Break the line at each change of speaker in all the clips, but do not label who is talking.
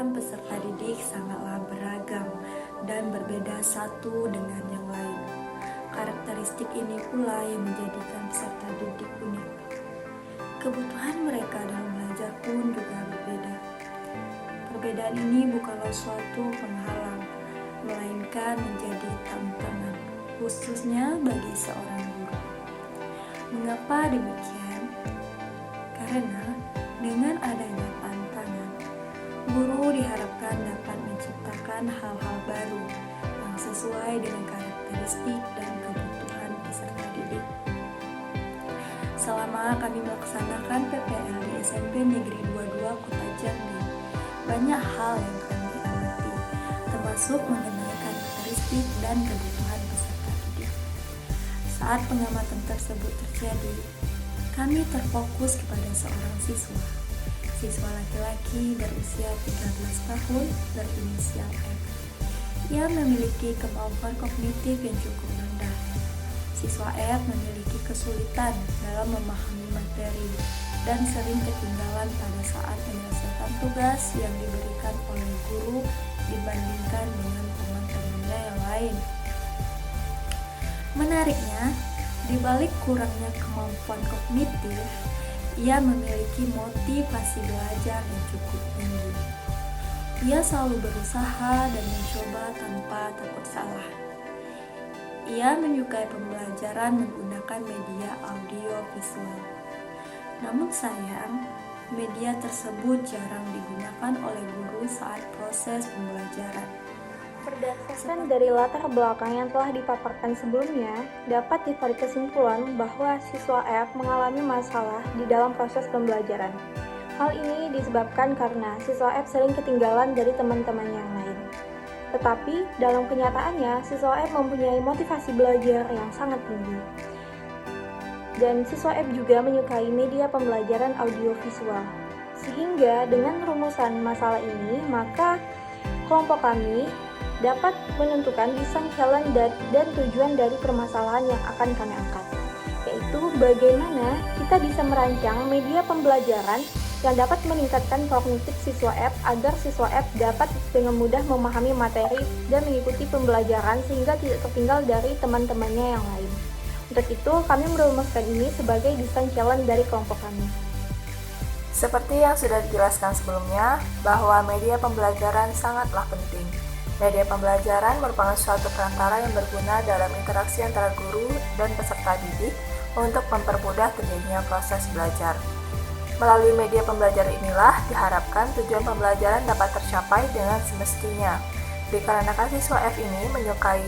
kebutuhan peserta didik sangatlah beragam dan berbeda satu dengan yang lain. Karakteristik ini pula yang menjadikan peserta didik unik. Kebutuhan mereka dalam belajar pun juga berbeda. Perbedaan ini bukanlah suatu penghalang, melainkan menjadi tantangan, khususnya bagi seorang guru. Mengapa demikian? Karena dengan adanya tantangan, guru diharapkan dapat menciptakan hal-hal baru yang sesuai dengan karakteristik dan kebutuhan peserta didik. Selama kami melaksanakan PPL di SMP Negeri 22 Kota Jambi, banyak hal yang kami amati, termasuk mengenai karakteristik dan kebutuhan peserta didik. Saat pengamatan tersebut terjadi, kami terfokus kepada seorang siswa laki-laki berusia 13 tahun berinisial F. Ia memiliki kemampuan kognitif yang cukup rendah. Siswa F memiliki kesulitan dalam memahami materi dan sering ketinggalan pada saat menyelesaikan tugas yang diberikan oleh guru dibandingkan dengan teman-temannya yang lain. Menariknya, di balik kurangnya kemampuan kognitif, ia memiliki motivasi belajar yang cukup tinggi. Ia selalu berusaha dan mencoba tanpa takut salah. Ia menyukai pembelajaran menggunakan media audio visual. Namun sayang, media tersebut jarang digunakan oleh guru saat proses pembelajaran.
Berdasarkan dari latar belakang yang telah dipaparkan sebelumnya, dapat ditarik kesimpulan bahwa siswa F mengalami masalah di dalam proses pembelajaran. Hal ini disebabkan karena siswa F sering ketinggalan dari teman-teman yang lain. Tetapi, dalam kenyataannya, siswa F mempunyai motivasi belajar yang sangat tinggi. Dan siswa F juga menyukai media pembelajaran audiovisual. Sehingga dengan rumusan masalah ini, maka kelompok kami dapat menentukan desain challenge dan tujuan dari permasalahan yang akan kami angkat, yaitu bagaimana kita bisa merancang media pembelajaran yang dapat meningkatkan kognitif siswa F agar siswa F dapat dengan mudah memahami materi dan mengikuti pembelajaran sehingga tidak tertinggal dari teman-temannya yang lain. Untuk itu, kami merumuskan ini sebagai desain challenge dari kelompok kami.
Seperti yang sudah dijelaskan sebelumnya, bahwa media pembelajaran sangatlah penting. Media pembelajaran merupakan suatu perantara yang berguna dalam interaksi antara guru dan peserta didik untuk mempermudah terjadinya proses belajar. Melalui media pembelajaran inilah diharapkan tujuan pembelajaran dapat tercapai dengan semestinya. Dikarenakan siswa F ini menyukai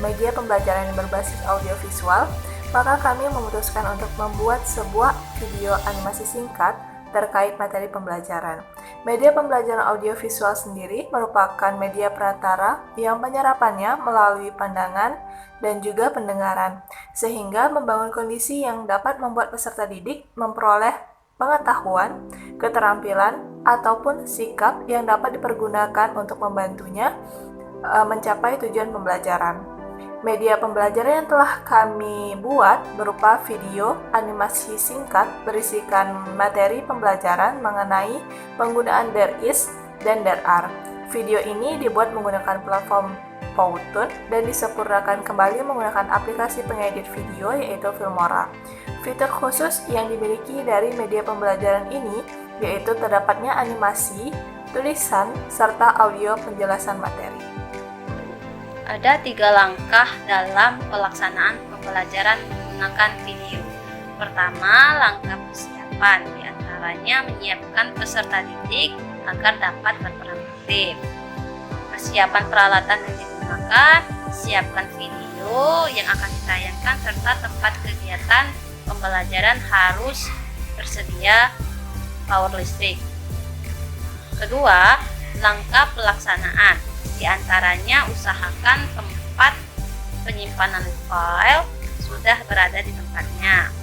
media pembelajaran yang berbasis audiovisual, maka kami memutuskan untuk membuat sebuah video animasi singkat terkait materi pembelajaran. Media pembelajaran audiovisual sendiri merupakan media perantara yang penyerapannya melalui pandangan dan juga pendengaran, sehingga membangun kondisi yang dapat membuat peserta didik memperoleh pengetahuan, keterampilan, ataupun sikap yang dapat dipergunakan untuk membantunya mencapai tujuan pembelajaran. Media pembelajaran yang telah kami buat berupa video animasi singkat berisikan materi pembelajaran mengenai penggunaan there is dan there are. Video ini dibuat menggunakan platform Powtoon dan disempurnakan kembali menggunakan aplikasi pengedit video yaitu Filmora. Fitur khusus yang dimiliki dari media pembelajaran ini yaitu terdapatnya animasi, tulisan, serta audio penjelasan materi.
Ada 3 langkah dalam pelaksanaan pembelajaran menggunakan video. Pertama, langkah persiapan, diantaranya menyiapkan peserta didik agar dapat berperan aktif. Persiapan peralatan yang digunakan, siapkan video yang akan ditayangkan serta tempat kegiatan pembelajaran harus bersedia power listrik. Kedua, langkah pelaksanaan, di antaranya usahakan tempat penyimpanan file sudah berada di tempatnya.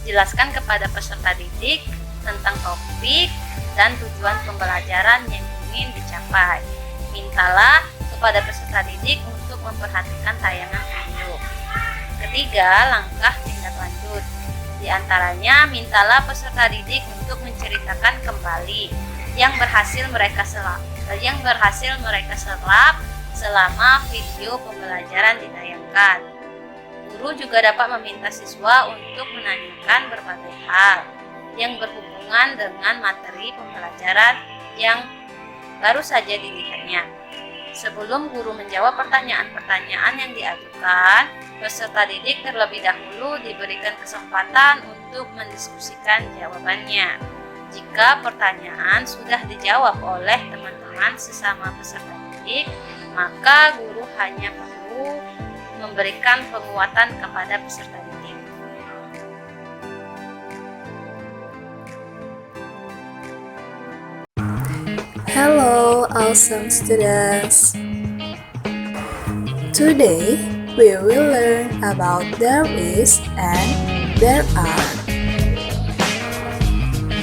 Jelaskan kepada peserta didik tentang topik dan tujuan pembelajaran yang ingin dicapai. Mintalah kepada peserta didik untuk memperhatikan tayangan video. Ketiga, langkah tindak lanjut. Di antaranya, mintalah peserta didik untuk menceritakan kembali yang berhasil mereka serap selama video pembelajaran ditayangkan. Guru juga dapat meminta siswa untuk menanyakan berbagai hal yang berhubungan dengan materi pembelajaran yang baru saja dilihatnya. Sebelum guru menjawab pertanyaan-pertanyaan yang diajukan, peserta didik terlebih dahulu diberikan kesempatan untuk mendiskusikan jawabannya. Jika pertanyaan sudah dijawab oleh teman-teman sesama peserta didik, maka guru hanya perlu memberikan penguatan kepada peserta didik.
Hello, awesome students! Today, we will learn about there is and there are.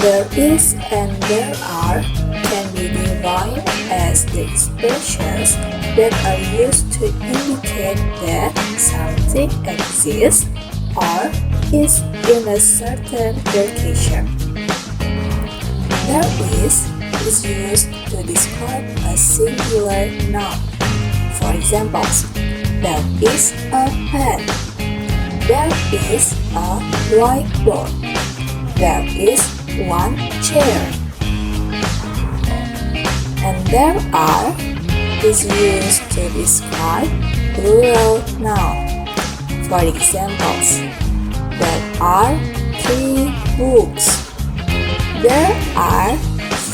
There is and there are can be defined as the expressions that are used to indicate that something exists or is in a certain location. There is used to describe a singular noun. For example, there is a pen. There is a whiteboard. There is one chair. And there are is used to describe plural noun. For examples, there are 3 books. There are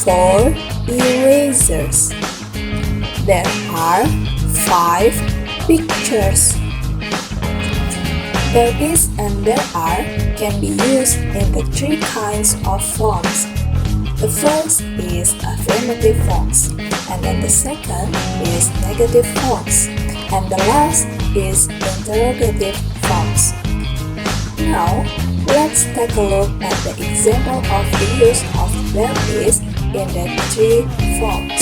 4 erasers. There are 5 pictures. There is and there are can be used in the 3 kinds of forms. The first is affirmative forms, and then the second is negative forms, and the last is interrogative forms. Now, let's take a look at the example of the use of there is in the 3 forms.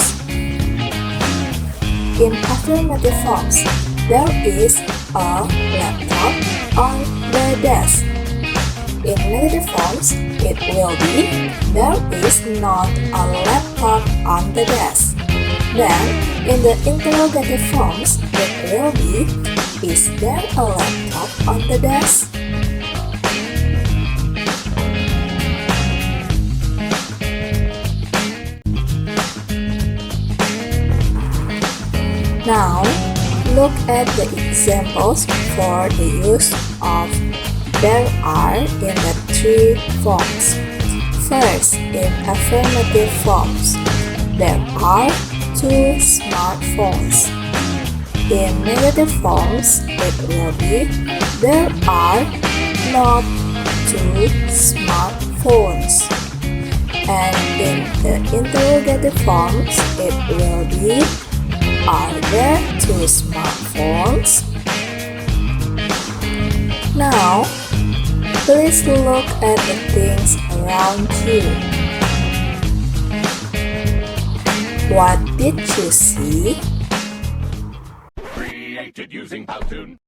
In affirmative forms, there is a laptop on the desk. In negative forms, it will be there is not a laptop on the desk. Then, in the interrogative forms, it will be is there a laptop on the desk? Now, look at the examples for the use of there are in the 3 forms. First, in affirmative forms, there are 2 smartphones. In negative forms, it will be there are not 2 smartphones. And in the interrogative forms, it will be are there 2 smartphones? Now, please look at the things around you. What did you see?
Created using Powtoon.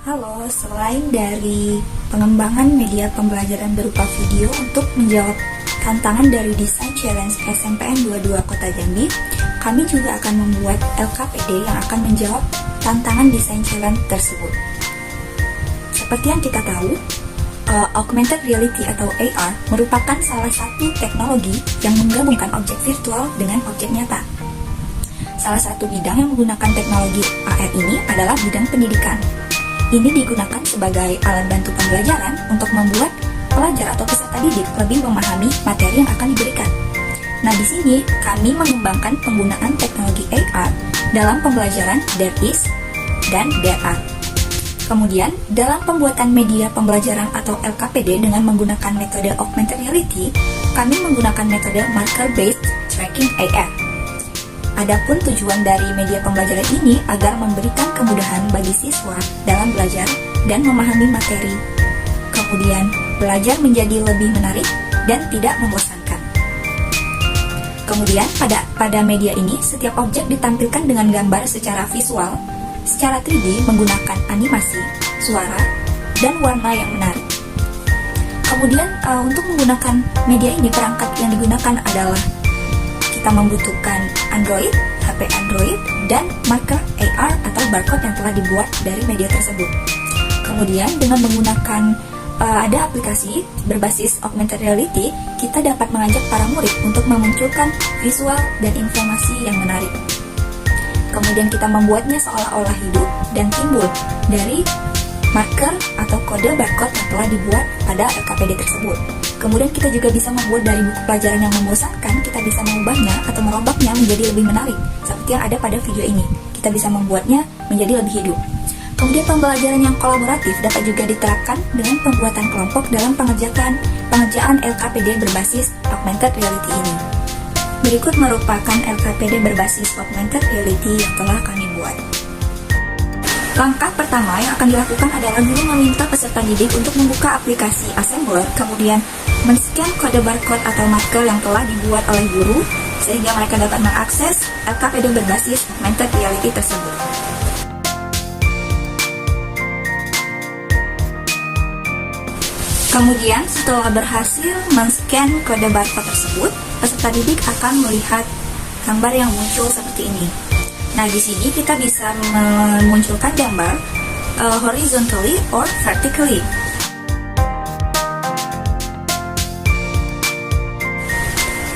Halo, selain dari pengembangan media pembelajaran berupa video untuk menjawab tantangan dari Design Challenge SMPN 22 Kota Jambi, kami juga akan membuat LKPD yang akan menjawab tantangan Design Challenge tersebut. Seperti yang kita tahu, Augmented Reality atau AR merupakan salah satu teknologi yang menggabungkan objek virtual dengan objek nyata. Salah satu bidang yang menggunakan teknologi AR ini adalah bidang pendidikan. Ini digunakan sebagai alat bantu pembelajaran untuk membuat pelajar atau peserta didik lebih memahami materi yang akan diberikan. Nah, di sini kami mengembangkan penggunaan teknologi AR dalam pembelajaran there is dan there are. Kemudian, dalam pembuatan media pembelajaran atau LKPD dengan menggunakan metode Augmented Reality, kami menggunakan metode Marker-Based Tracking AR. Adapun tujuan dari media pembelajaran ini agar memberikan kemudahan bagi siswa dalam belajar dan memahami materi. Kemudian, belajar menjadi lebih menarik dan tidak membosankan. Kemudian, pada media ini, setiap objek ditampilkan dengan gambar secara visual, secara 3D menggunakan animasi, suara, dan warna yang menarik. Kemudian untuk menggunakan media ini, perangkat yang digunakan adalah kita membutuhkan Android, HP Android, dan marker AR atau barcode yang telah dibuat dari media tersebut. Kemudian dengan menggunakan ada aplikasi berbasis augmented reality, kita dapat mengajak para murid untuk memunculkan visual dan informasi yang menarik. Kemudian kita membuatnya seolah-olah hidup dan timbul dari marker atau kode barcode yang telah dibuat pada LKPD tersebut. Kemudian kita juga bisa membuat dari buku pelajaran yang membosankan, kita bisa mengubahnya atau merombaknya menjadi lebih menarik, seperti yang ada pada video ini. Kita bisa membuatnya menjadi lebih hidup. Kemudian pembelajaran yang kolaboratif dapat juga diterapkan dengan pembuatan kelompok dalam pengerjaan LKPD berbasis augmented reality ini. Berikut merupakan LKPD berbasis augmented reality yang telah kami buat. Langkah pertama yang akan dilakukan adalah guru meminta peserta didik untuk membuka aplikasi Assembler, kemudian men-scan kode barcode atau marker yang telah dibuat oleh guru, sehingga mereka dapat mengakses LKPD berbasis augmented reality tersebut. Kemudian setelah berhasil men-scan kode barcode tersebut, peserta didik akan melihat gambar yang muncul seperti ini. Nah, di sini kita bisa memunculkan gambar horizontally or vertically.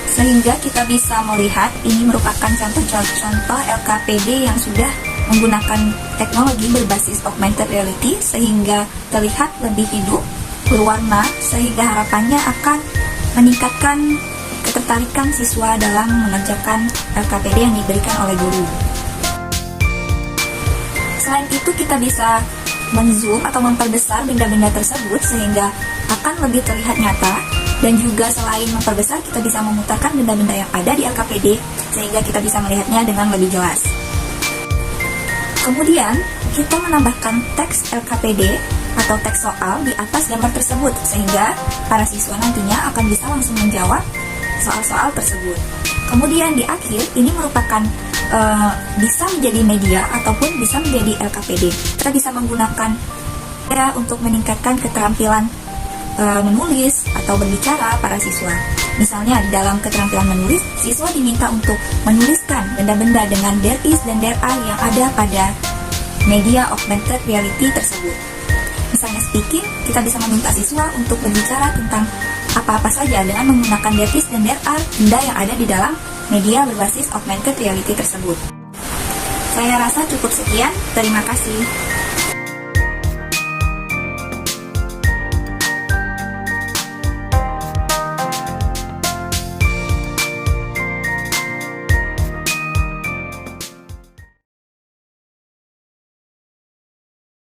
Sehingga kita bisa melihat ini merupakan contoh-contoh LKPD yang sudah menggunakan teknologi berbasis augmented reality sehingga terlihat lebih hidup, berwarna, sehingga harapannya akan meningkatkan ketertarikan siswa dalam mengerjakan LKPD yang diberikan oleh guru. Selain itu, kita bisa men-zoom atau memperbesar benda-benda tersebut sehingga akan lebih terlihat nyata, dan juga selain memperbesar, kita bisa memutarkan benda-benda yang ada di LKPD sehingga kita bisa melihatnya dengan lebih jelas. Kemudian, kita menambahkan teks LKPD atau teks soal di atas gambar tersebut sehingga para siswa nantinya akan bisa langsung menjawab soal-soal tersebut. Kemudian di akhir, ini merupakan bisa menjadi media ataupun bisa menjadi LKPD. Kita bisa menggunakan untuk meningkatkan keterampilan menulis atau berbicara para siswa. Misalnya di dalam keterampilan menulis, siswa diminta untuk menuliskan benda-benda dengan there is dan there are yang ada pada media augmented reality tersebut. Misalnya speaking, kita bisa meminta siswa untuk berbicara tentang apa-apa saja dengan menggunakan there is dan there are benda yang ada di dalam media berbasis augmented reality tersebut. Saya rasa cukup sekian. Terima kasih.